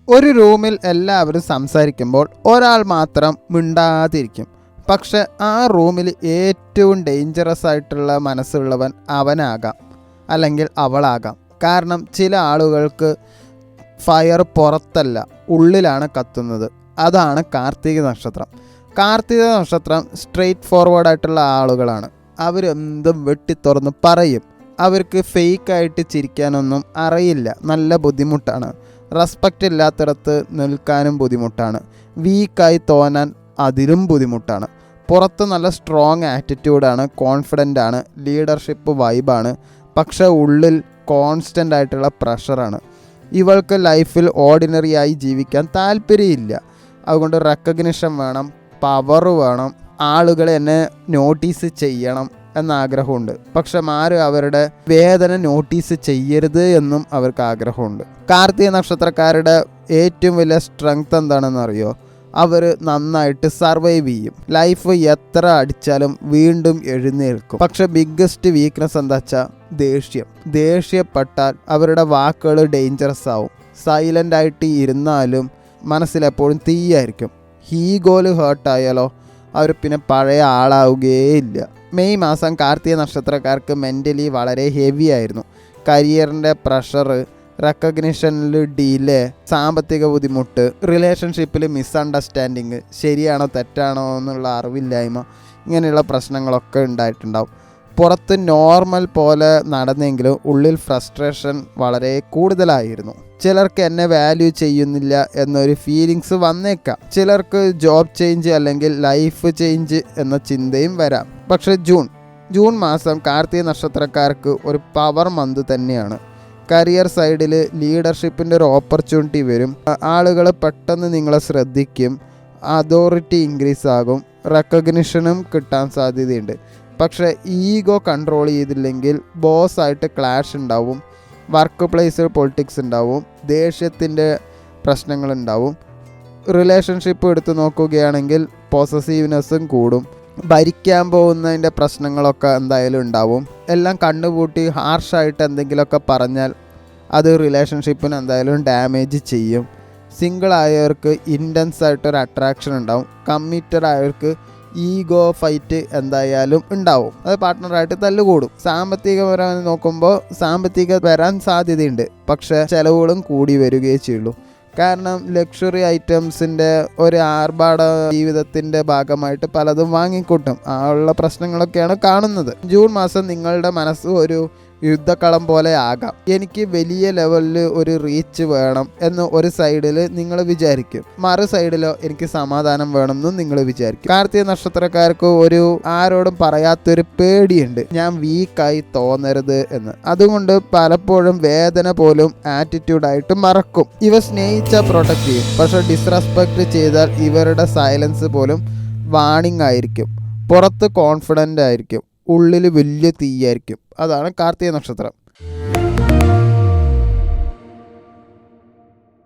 ഒരു റൂമിൽ എല്ലാവരും സംസാരിക്കുമ്പോൾ ഒരാൾ മാത്രം മിണ്ടാതിരിക്കും. പക്ഷെ ആ റൂമിൽ ഏറ്റവും ഡേഞ്ചറസ് ആയിട്ടുള്ള മനസ്സുള്ളവൻ അവനാകാം, അല്ലെങ്കിൽ അവളാകാം. കാരണം ചില ആളുകൾക്ക് ഫയർ പുറത്തല്ല, ഉള്ളിലാണ് കത്തുന്നത്. അതാണ് കാർത്തിക നക്ഷത്രം. കാർത്തിക നക്ഷത്രം സ്ട്രെയിറ്റ് ഫോർവേഡായിട്ടുള്ള ആളുകളാണ്. അവരെന്തും വെട്ടിത്തുറന്ന് പറയും. അവർക്ക് ഫേക്കായിട്ട് ചിരിക്കാനൊന്നും അറിയില്ല. നല്ല ബുദ്ധിമുട്ടാണ്. റെസ്പെക്റ്റ് ഇല്ലാത്തിടത്ത് നിൽക്കാനും ബുദ്ധിമുട്ടാണ്. വീക്കായി തോന്നാൻ അതിലും ബുദ്ധിമുട്ടാണ്. പുറത്ത് നല്ല സ്ട്രോങ് ആറ്റിറ്റ്യൂഡാണ്, കോൺഫിഡൻ്റാണ്, ലീഡർഷിപ്പ് വൈബാണ്. പക്ഷേ ഉള്ളിൽ കോൺസ്റ്റൻ്റ് ആയിട്ടുള്ള പ്രഷറാണ്. ഇവൾക്ക് ലൈഫിൽ ഓർഡിനറിയായി ജീവിക്കാൻ താല്പര്യമില്ല. അതുകൊണ്ട് റെക്കഗ്നിഷൻ വേണം, പവർ വേണം, ആളുകൾ എന്നെ നോട്ടീസ് ചെയ്യണം എന്നാഗ്രഹമുണ്ട്. പക്ഷെ ആരും അവരുടെ വേദന നോട്ടീസ് ചെയ്യരുത് എന്നും അവർക്ക് ആഗ്രഹമുണ്ട്. കാർത്തിക നക്ഷത്രക്കാരുടെ ഏറ്റവും വലിയ സ്ട്രെങ്ത് എന്താണെന്ന് അറിയോ? അവർ നന്നായിട്ട് സർവൈവ് ചെയ്യും. ലൈഫ് എത്ര അടിച്ചാലും വീണ്ടും എഴുന്നേൽക്കും. പക്ഷെ ബിഗ്ഗസ്റ്റ് വീക്ക്നെസ് എന്താ വെച്ചാൽ ദേഷ്യപ്പെട്ടാൽ അവരുടെ വാക്കുകൾ ഡേഞ്ചറസ് ആവും. സൈലൻ്റ് ആയിട്ട് ഇരുന്നാലും മനസ്സിലെപ്പോഴും തീയായിരിക്കും. ഈഗോല് ഹേർട്ടായാലോ അവർ പിന്നെ പഴയ ആളാവുകയില്ല. മെയ് മാസം കാർത്തിക നക്ഷത്രക്കാർക്ക് മെൻ്റലി വളരെ ഹെവി ആയിരുന്നു. കരിയറിൻ്റെ പ്രഷർ, റെക്കഗ്നിഷനിൽ ഡിലേ, സാമ്പത്തിക ബുദ്ധിമുട്ട്, റിലേഷൻഷിപ്പിൽ മിസ്അണ്ടർസ്റ്റാൻഡിങ്, ശരിയാണോ തെറ്റാണോ എന്നുള്ള അറിവില്ലായ്മ, ഇങ്ങനെയുള്ള പ്രശ്നങ്ങളൊക്കെ ഉണ്ടായിട്ടുണ്ടാവും. പുറത്ത് നോർമൽ പോലെ നടന്നെങ്കിലും ഉള്ളിൽ ഫ്രസ്ട്രേഷൻ വളരെ കൂടുതലായിരുന്നു. ചിലർക്ക് എന്നെ വാല്യൂ ചെയ്യുന്നില്ല എന്നൊരു ഫീലിങ്സ് വന്നേക്കാം. ചിലർക്ക് ജോബ് ചേഞ്ച് അല്ലെങ്കിൽ ലൈഫ് ചേഞ്ച് എന്ന ചിന്തയും വരാം. പക്ഷേ ജൂൺ മാസം കാർത്തിക നക്ഷത്രക്കാർക്ക് ഒരു പവർ മന്ത് തന്നെയാണ്. കരിയർ സൈഡിൽ ലീഡർഷിപ്പിൻ്റെ ഒരു ഓപ്പർച്യൂണിറ്റി വരും. ആളുകൾ പെട്ടെന്ന് നിങ്ങളെ ശ്രദ്ധിക്കും. അതോറിറ്റി ഇൻക്രീസ് ആകും. റെക്കഗ്നിഷനും കിട്ടാൻ സാധ്യതയുണ്ട്. പക്ഷേ ഈഗോ കൺട്രോൾ ചെയ്തില്ലെങ്കിൽ ബോസായിട്ട് ക്ലാഷ് ഉണ്ടാവും. വർക്ക് പ്ലേസിൽ പൊളിറ്റിക്സ് ഉണ്ടാവും. ദേഷ്യത്തിൻ്റെ പ്രശ്നങ്ങളുണ്ടാവും. റിലേഷൻഷിപ്പ് എടുത്ത് നോക്കുകയാണെങ്കിൽ പോസസീവ്നെസ്സും കൂടും. ഭരിക്കാൻ പോകുന്നതിൻ്റെ പ്രശ്നങ്ങളൊക്കെ എന്തായാലും ഉണ്ടാവും. എല്ലാം കണ്ണുപൂട്ടി ഹാർഷായിട്ട് എന്തെങ്കിലുമൊക്കെ പറഞ്ഞാൽ അത് റിലേഷൻഷിപ്പിന് എന്തായാലും ഡാമേജ് ചെയ്യും. സിംഗിൾ ആയവർക്ക് ഇൻറ്റൻസ് ആയിട്ടൊരു അട്രാക്ഷൻ ഉണ്ടാവും. കമ്മിറ്റഡ് ആയവർക്ക് ഈഗോ ഫൈറ്റ് എന്തായാലും ഉണ്ടാവും. അത് പാർട്ട്ണറായിട്ട് തല്ലുകൂടും. സാമ്പത്തികപരമായി നോക്കുമ്പോൾ സാമ്പത്തിക വരാൻ സാധ്യതയുണ്ട്. പക്ഷേ ചിലവുകളും കൂടി വരികയേ ചെയ്യുള്ളൂ. കാരണം ലക്ഷറി ഐറ്റംസിൻ്റെ ഒരു ആർഭാട ജീവിതത്തിൻ്റെ ഭാഗമായിട്ട് പലതും വാങ്ങിക്കൂട്ടും. ആ ഉള്ള പ്രശ്നങ്ങളൊക്കെയാണ് കാണുന്നത്. ജൂൺ മാസം നിങ്ങളുടെ മനസ്സ് ഒരു യുദ്ധക്കളം പോലെ ആകാം. എനിക്ക് വലിയ ലെവലിൽ ഒരു റീച്ച് വേണം എന്ന് ഒരു സൈഡിൽ നിങ്ങൾ വിചാരിക്കും. മറു സൈഡിലോ എനിക്ക് സമാധാനം വേണമെന്നും നിങ്ങൾ വിചാരിക്കും. കാർത്തിക നക്ഷത്രക്കാർക്ക് ഒരു ആരോടും പറയാത്തൊരു പേടിയുണ്ട്, ഞാൻ വീക്കായി തോന്നരുത് എന്ന്. അതുകൊണ്ട് പലപ്പോഴും വേദന പോലും ആറ്റിറ്റ്യൂഡായിട്ട് മറക്കും. ഇവ സ്നേഹിച്ചാൽ പ്രൊട്ടക്റ്റ് ചെയ്യും. പക്ഷെ ഡിസ്റെസ്പെക്റ്റ് ചെയ്താൽ ഇവരുടെ സൈലൻസ് പോലും വാണിംഗ് ആയിരിക്കും. പുറത്ത് കോൺഫിഡൻ്റ് ആയിരിക്കും, ഉള്ളിൽ വലിയ തീയായിരിക്കും. അതാണ് കാർത്തിക നക്ഷത്രം.